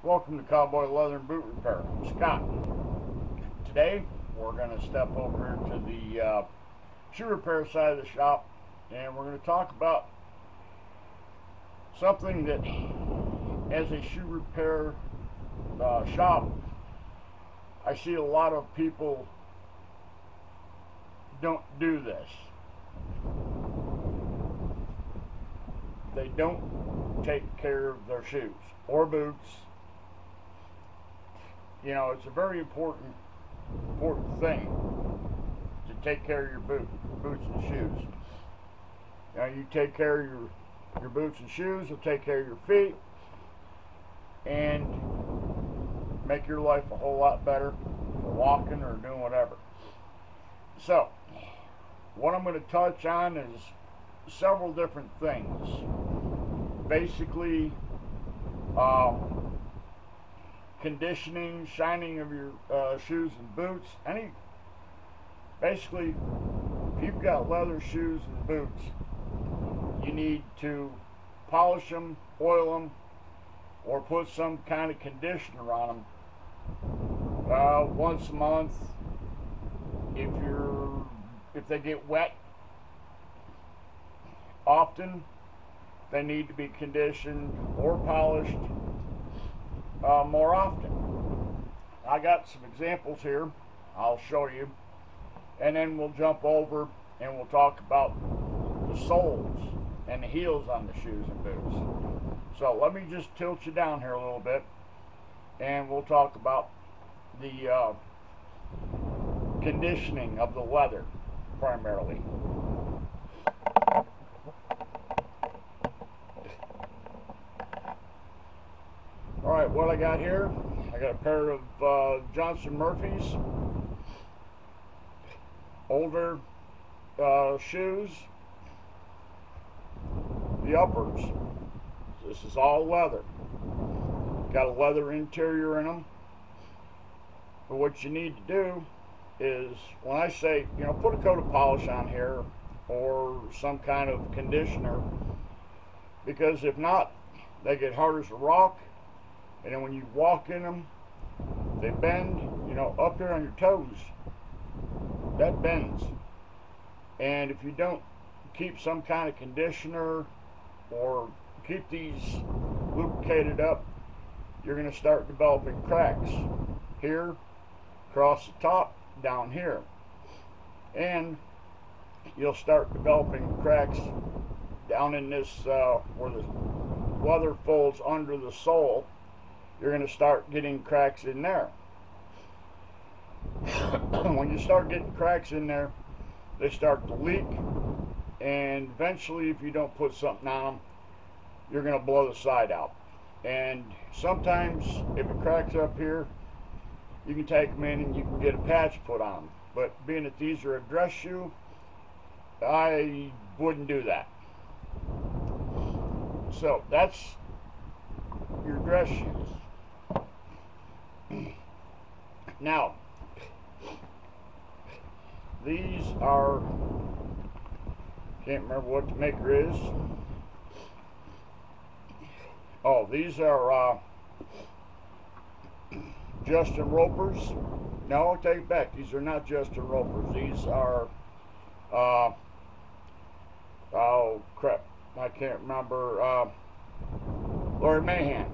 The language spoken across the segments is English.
Welcome to Cowboy Leather and Boot Repair. I'm Scott. Today we're going to step over to the shoe repair side of the shop, and we're going to talk about something that, as a shoe repair shop, I see a lot of people don't do this. They don't take care of their shoes or boots. You know, it's a very important thing to take care of your boots and shoes. You know, you take care of your boots and shoes, you'll take care of your feet, and make your life a whole lot better for walking or doing whatever. So, what I'm going to touch on is several different things. Basically, conditioning, shining of your shoes and boots. Basically, if you've got leather shoes and boots, you need to polish them, oil them, or put some kind of conditioner on them once a month. If they get wet often, they need to be conditioned or polished more often. I got some examples here I'll show you, and then we'll jump over and we'll talk about the soles and the heels on the shoes and boots. So let me just tilt you down here a little bit, and we'll talk about the conditioning of the leather primarily. Alright, what I got here, I got a pair of Johnston Murphy's older shoes. The uppers, this is all leather. Got a leather interior in them. But what you need to do is, when I say, you know, put a coat of polish on here or some kind of conditioner, because if not, they get hard as a rock. And then when you walk in them, they bend, you know, up here on your toes. That bends. And if you don't keep some kind of conditioner or keep these lubricated up, you're going to start developing cracks here, across the top, down here. And you'll start developing cracks down in this, where the leather folds under the sole. You're going to start getting cracks in there. When you start getting cracks in there, they start to leak, and eventually, if you don't put something on them, you're going to blow the side out. And sometimes, if it cracks up here, you can take them in and you can get a patch put on them. But being that these are a dress shoe, I wouldn't do that. So that's your dress shoes. Now, these are, can't remember what the maker is. Oh, these are Justin Ropers. No, I'll take it back. These are not Justin Ropers. These are, oh crap, I can't remember, Larry Mahan.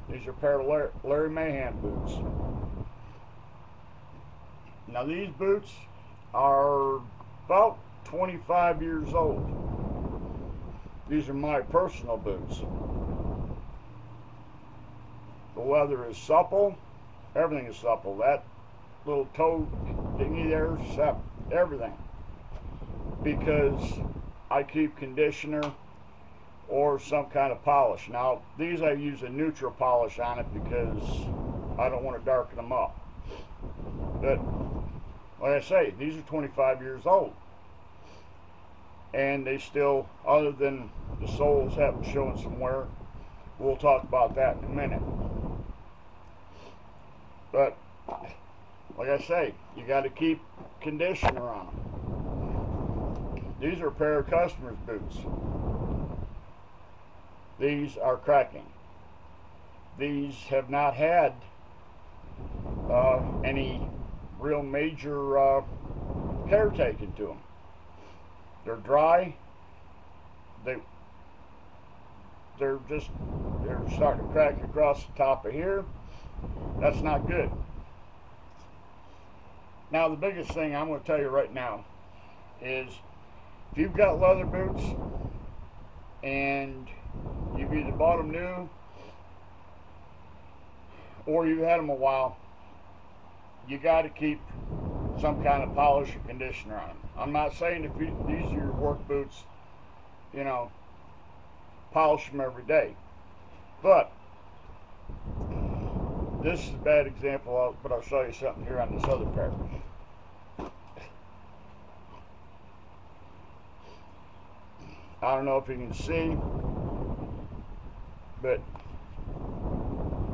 These are a pair of Larry Mahan boots. Now these boots are about 25 years old. These are my personal boots. The leather is supple. Everything is supple. That little toe thingy there is supple. Everything. Because I keep conditioner or some kind of polish. Now these I use a neutral polish on it because I don't want to darken them up. But like I say, these are 25 years old, and they still, other than the soles having showing some wear, we'll talk about that in a minute. But like I say, you got to keep conditioner on them. These are a pair of customers' boots. These are cracking. these have not had any real major care taken to them. They're dry. They're starting to crack across the top of here. That's not good. Now the biggest thing I'm going to tell you right now is if you've got leather boots and you've either bought them new or you've had them a while, you got to keep some kind of polish or conditioner on them. I'm not saying if these are your work boots, you know, polish them every day. But this is a bad example, but I'll show you something here on this other pair. I don't know if you can see, but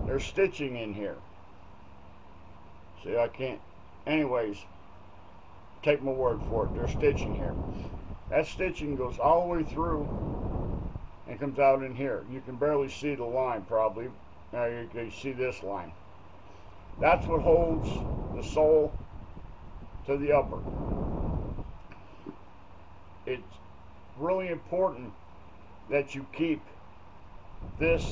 there's stitching in here. See, I can't. Anyways, take my word for it. There's stitching here. That stitching goes all the way through and comes out in here. You can barely see the line, probably. Now you can see this line. That's what holds the sole to the upper. It's really important that you keep this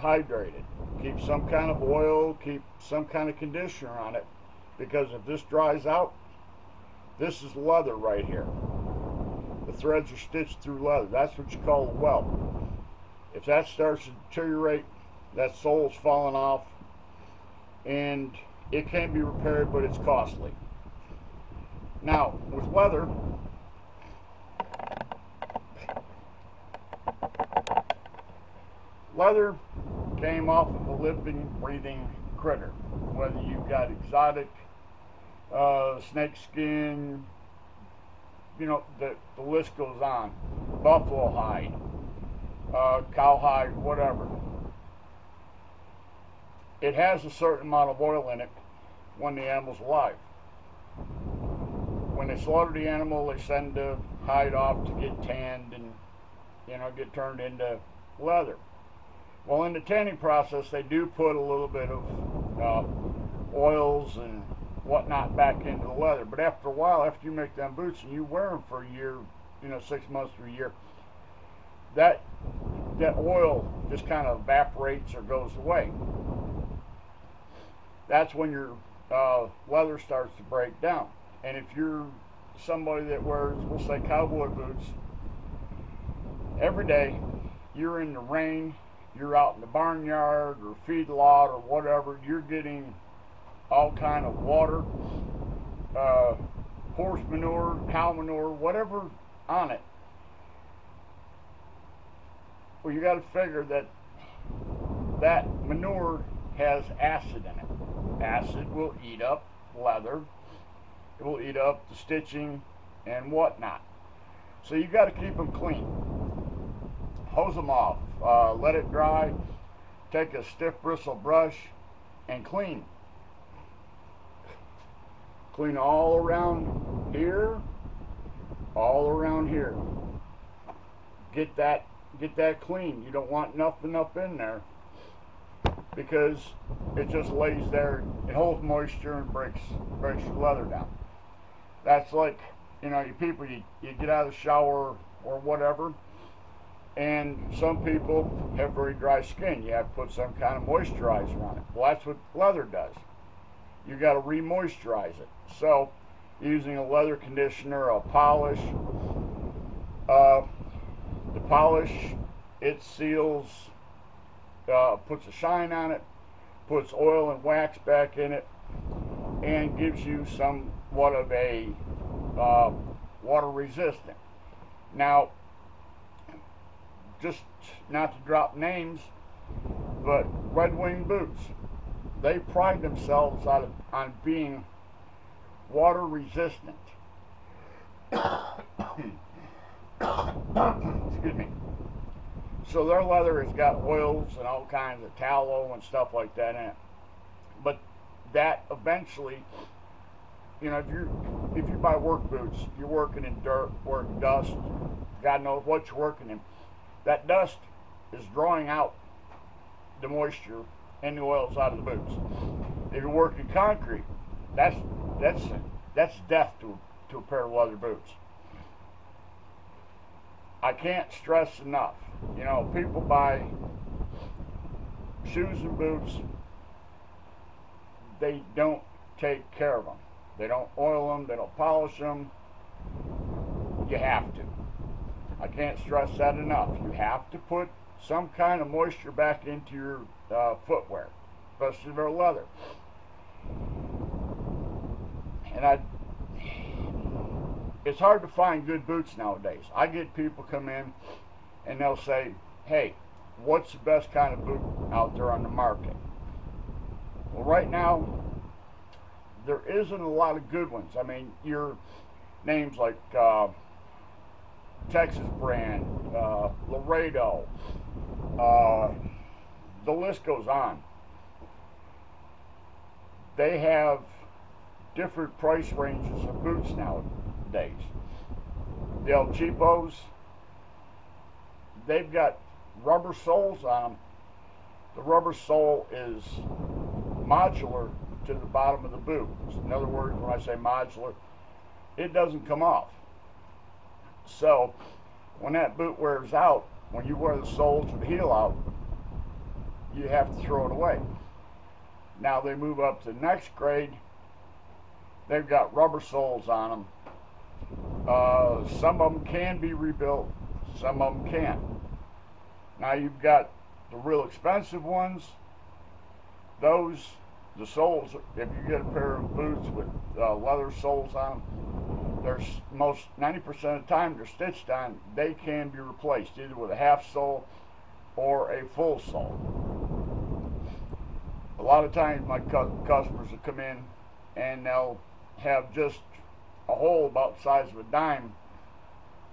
hydrated. Keep some kind of oil, keep some kind of conditioner on it, because if this dries out, this is leather right here. The threads are stitched through leather. That's what you call a welt. If that starts to deteriorate, that sole's falling off, and it can be repaired, but it's costly. Now, with leather, leather came off of a living, breathing critter. Whether you've got exotic snake skin, you know, the list goes on. Buffalo hide, cowhide, whatever. It has a certain amount of oil in it when the animal's alive. When they slaughter the animal, they send the hide off to get tanned and, you know, get turned into leather. Well, in the tanning process, they do put a little bit of oils and whatnot back into the leather. But after a while, after you make them boots and you wear them for a year, you know, 6 months to a year, that oil just kind of evaporates or goes away. That's when your leather starts to break down. And if you're somebody that wears, we'll say, cowboy boots every day, you're in the rain, you're out in the barnyard or feedlot or whatever, you're getting all kind of water, horse manure, cow manure, whatever on it. Well, you got to figure that that manure has acid in it. Acid will eat up leather, it will eat up the stitching and whatnot. So you got to keep them clean. Hose them off, let it dry, take a stiff bristle brush and clean. Clean all around here, all around here. Get that clean. You don't want nothing up in there, because it just lays there, it holds moisture and breaks your leather down. That's like, you know, you people, you get out of the shower or whatever, and some people have very dry skin. You have to put some kind of moisturizer on it. Well, that's what leather does. You got to re-moisturize it. So, using a leather conditioner, a polish, the polish, it seals, puts a shine on it, puts oil and wax back in it, and gives you somewhat of a water resistant. Now, just not to drop names, but Red Wing boots, they pride themselves on being water resistant. Excuse me. So their leather has got oils and all kinds of tallow and stuff like that in it. But that eventually, you know, if you buy work boots, you're working in dirt, or dust, God knows what you're working in. That dust is drawing out the moisture and the oils out of the boots. If you're working concrete, that's death to a pair of leather boots. I can't stress enough. You know, people buy shoes and boots, they don't take care of them. They don't oil them, they don't polish them. You have to. I can't stress that enough. You have to put some kind of moisture back into your footwear, especially if they're leather. And it's hard to find good boots nowadays. I get people come in and they'll say, hey, what's the best kind of boot out there on the market? Well, right now, there isn't a lot of good ones. I mean, your names like Texas brand, Laredo, the list goes on. They have different price ranges of boots nowadays. The El Cheapos, they've got rubber soles on them. The rubber sole is modular to the bottom of the boot. In other words, when I say modular, it doesn't come off. So when that boot wears out, when you wear the soles with the heel out, you have to throw it away. Now they move up to the next grade. They've got rubber soles on them. Some of them can be rebuilt, some of them can't. Now you've got the real expensive ones. Those, the soles, if you get a pair of boots with leather soles on them, there's 90% of the time they're stitched on. They can be replaced either with a half sole or a full sole. A lot of times my customers will come in and they'll have just a hole about the size of a dime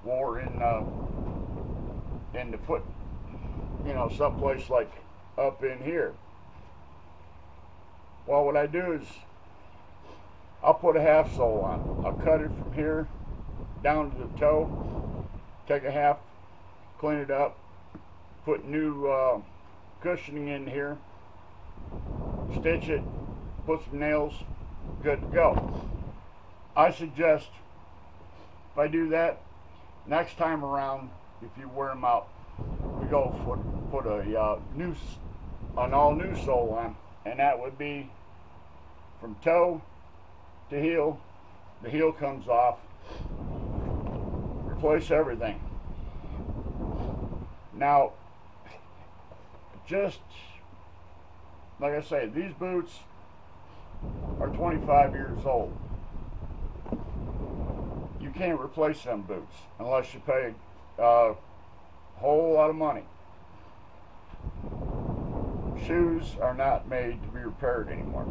wore in the foot, you know, someplace like up in here. Well, what I do is I'll put a half sole on. I'll cut it from here down to the toe, take a half, clean it up, put new cushioning in here, stitch it, put some nails, good to go. I suggest if I do that, next time around, if you wear them out, we go put an all new sole on, and that would be from toe to heel. The heel comes off, replace everything. Now, just like I say, these boots are 25 years old. You can't replace them boots unless you pay a whole lot of money. Shoes are not made to be repaired anymore,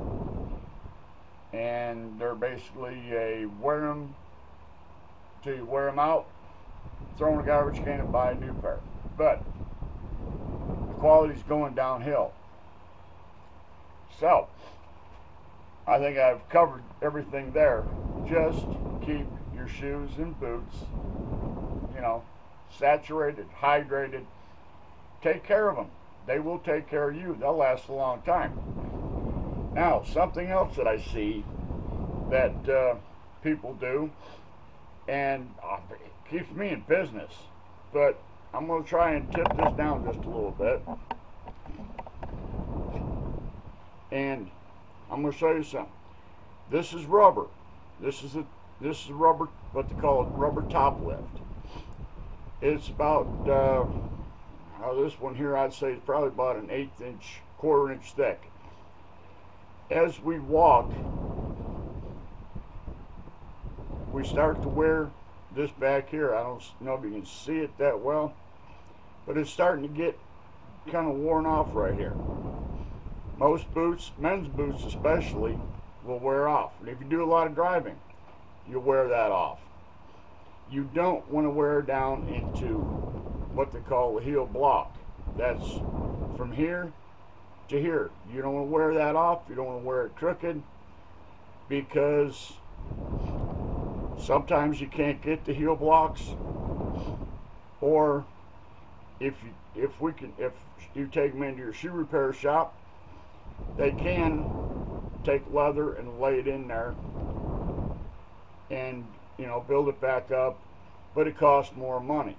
and they're basically a wear them till you wear them out, throw in a garbage can and buy a new pair. But the quality's going downhill. So I think I've covered everything there. Just keep your shoes and boots, you know, saturated, hydrated. Take care of them. They will take care of you. They'll last a long time. Now, something else that I see that people do, and it keeps me in business, but I'm going to try and tip this down just a little bit. And I'm going to show you something. This is rubber. This is a rubber, what they call it, rubber top lift. It's about this one here, I'd say, is probably about an 1/8 inch, 1/4 inch thick. As we walk, we start to wear this back here. I don't know if you can see it that well, but it's starting to get kind of worn off right here. Most boots, men's boots especially, will wear off. And if you do a lot of driving, you'll wear that off. You don't want to wear down into what they call the heel block. That's from here to here. You don't want to wear that off. You don't want to wear it crooked, because sometimes you can't get the heel blocks, or if if you take them into your shoe repair shop, they can take leather and lay it in there and, you know, build it back up, but it costs more money.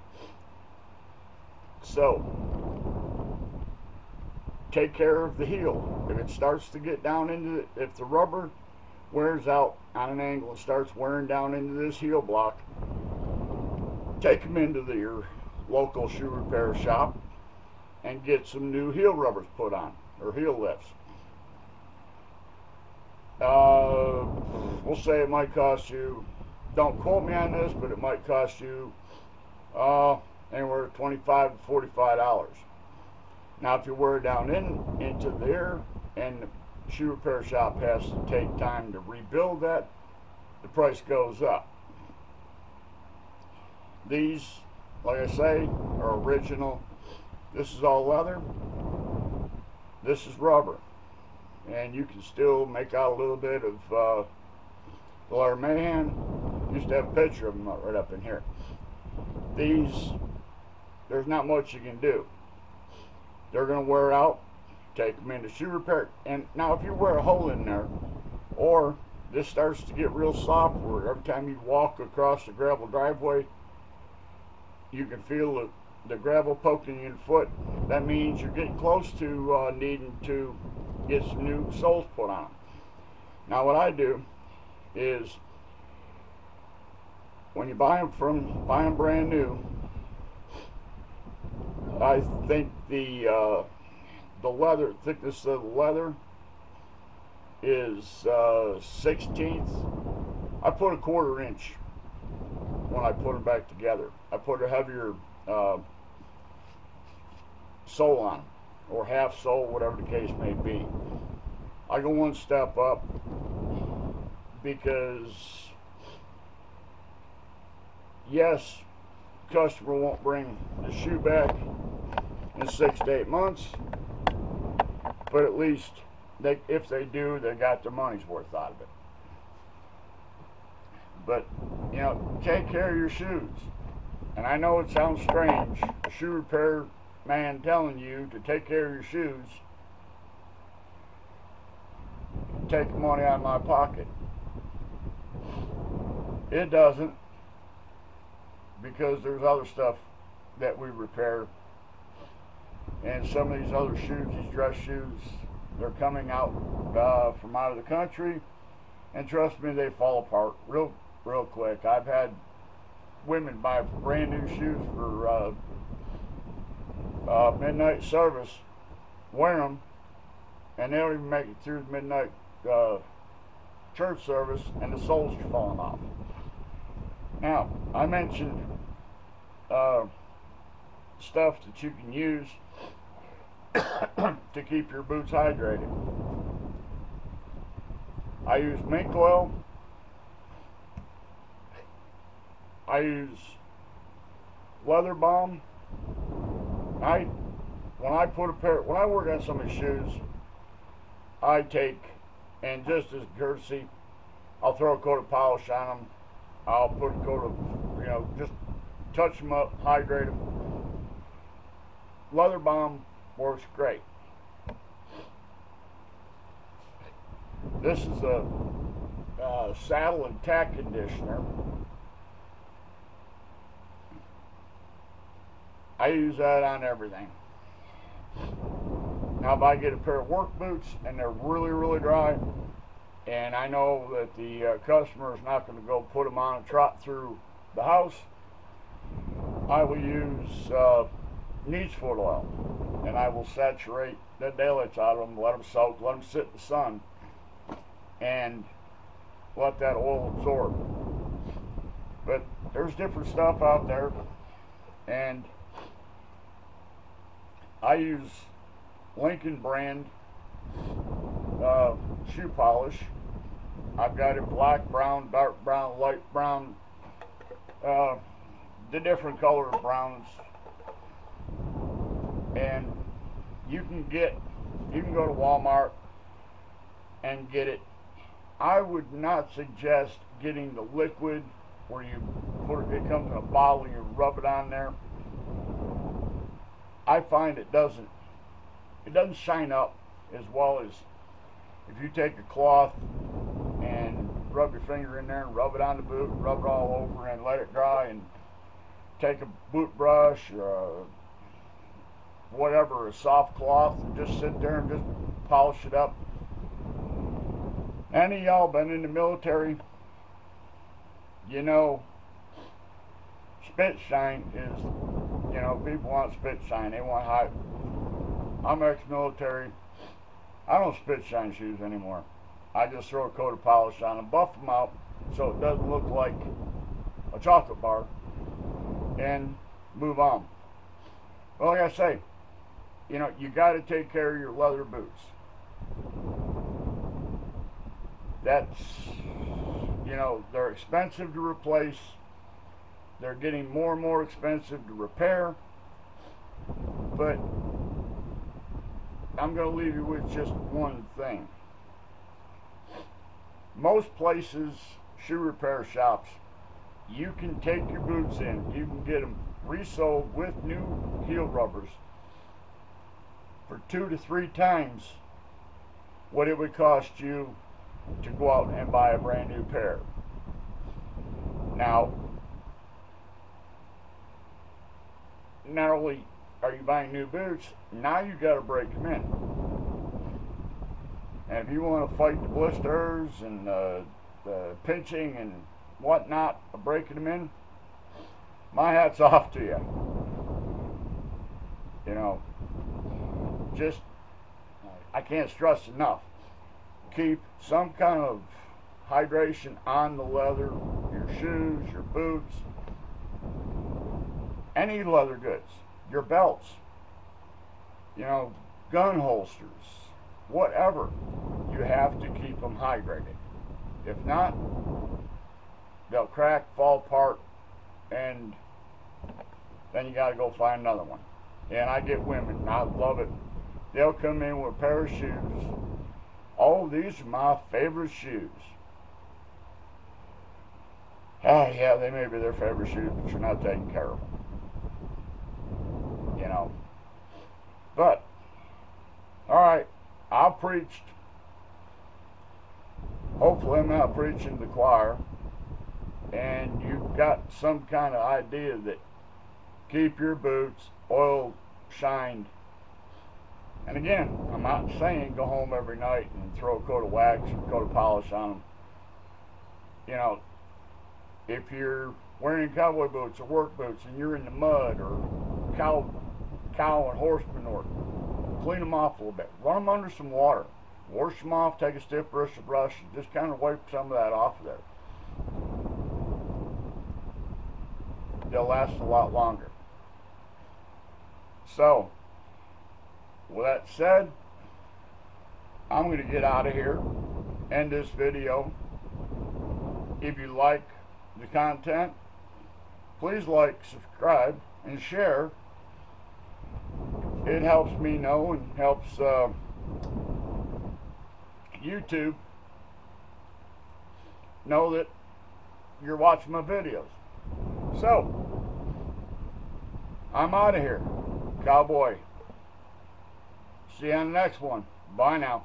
So take care of the heel. If it starts to get down into if the rubber wears out on an angle and starts wearing down into this heel block, take them into your local shoe repair shop and get some new heel rubbers put on, or heel lifts. We'll say it might cost you, don't quote me on this, but it might cost you anywhere $25 to $45. Now, if you wear it down into there, and the shoe repair shop has to take time to rebuild that, the price goes up. These, like I say, are original. This is all leather. This is rubber. And you can still make out a little bit of the Larry Mahan. Used to have a picture of them right up in here. These, there's not much you can do. They're going to wear out. Take them into shoe repair. And now if you wear a hole in there, or this starts to get real soft where every time you walk across the gravel driveway, you can feel the gravel poking in your foot, that means you're getting close to needing to get some new soles put on them. Now what I do is, when you buy them brand new, I think the leather thickness of the leather is 1/16. I put a 1/4 inch when I put them back together. I put a heavier sole on, or half sole, whatever the case may be. I go one step up because, yes, customer won't bring the shoe back in 6 to 8 months, but at least if they do, they got their money's worth out of it. But, you know, take care of your shoes. And I know it sounds strange, a shoe repair man telling you to take care of your shoes, take money out of my pocket. It doesn't, because there's other stuff that we repair, and some of these other shoes, these dress shoes, they're coming out from out of the country, and trust me, they fall apart real quick. I've had women buy brand new shoes for midnight service, wear them, and they don't even make it through the midnight church service, and the soles are falling off. Now, I mentioned stuff that you can use to keep your boots hydrated. I use mink oil. I use leather balm. When I work on somebody's shoes, I take, and just as courtesy, I'll throw a coat of polish on them. I'll put a coat of, you know, just touch them up, hydrate them. Leather balm works great. This is a saddle and tack conditioner. I use that on everything. Now, if I get a pair of work boots and they're really dry, and I know that the customer is not going to go put them on and trot through the house, I will use neat's foot oil, and I will saturate the daylights out of them, let them soak, let them sit in the sun, and let that oil absorb. But there's different stuff out there, and I use Lincoln brand shoe polish. I've got it black, brown, dark brown, light brown, the different color of browns. And you can go to Walmart and get it. I would not suggest getting the liquid where you put it comes in a bottle and you rub it on there. I find it doesn't shine up as well as if you take a cloth and rub your finger in there and rub it on the boot, rub it all over and let it dry, and take a boot brush or whatever, a soft cloth, and just sit there and just polish it up. Any of y'all been in the military, you know, spit shine is, you know, people want spit shine, they want high. I'm ex-military. I don't spit shine shoes anymore. I just throw a coat of polish on them, buff them out so it doesn't look like a chocolate bar, and move on. Well, like I say, you know, you got to take care of your leather boots. That's, you know, they're expensive to replace. They're getting more and more expensive to repair. But I'm going to leave you with just one thing. Most places, shoe repair shops, you can take your boots in, you can get them resoled with new heel rubbers for 2 to 3 times what it would cost you to go out and buy a brand new pair. Now, not only are you buying new boots, now you got to break them in. And if you want to fight the blisters and the pinching and whatnot of breaking them in, my hat's off to you. You know, just, I can't stress enough, keep some kind of hydration on the leather, your shoes, your boots, any leather goods, your belts, you know, gun holsters, whatever. You have to keep them hydrated. If not, they'll crack, fall apart, and then you got to go find another one. And I get women, and I love it. They'll come in with a pair of shoes. Oh, these are my favorite shoes. Oh, yeah, they may be their favorite shoes, but you're not taking care of them. You know. But, alright, I preached. Hopefully I'm not preaching to the choir, and you've got some kind of idea that keep your boots oil shined. And again, I'm not saying go home every night and throw a coat of wax or a coat of polish on them. You know, if you're wearing cowboy boots or work boots and you're in the mud or cow and horse manure, clean them off a little bit. Run them under some water. Wash them off, take a stiff bristle brush, and just kind of wipe some of that off of there. They'll last a lot longer. So, with that said, I'm going to get out of here, end this video. If you like the content, please like, subscribe, and share. It helps me know and helps YouTube know that you're watching my videos. So, I'm out of here. Cowboy. See you on the next one. Bye now.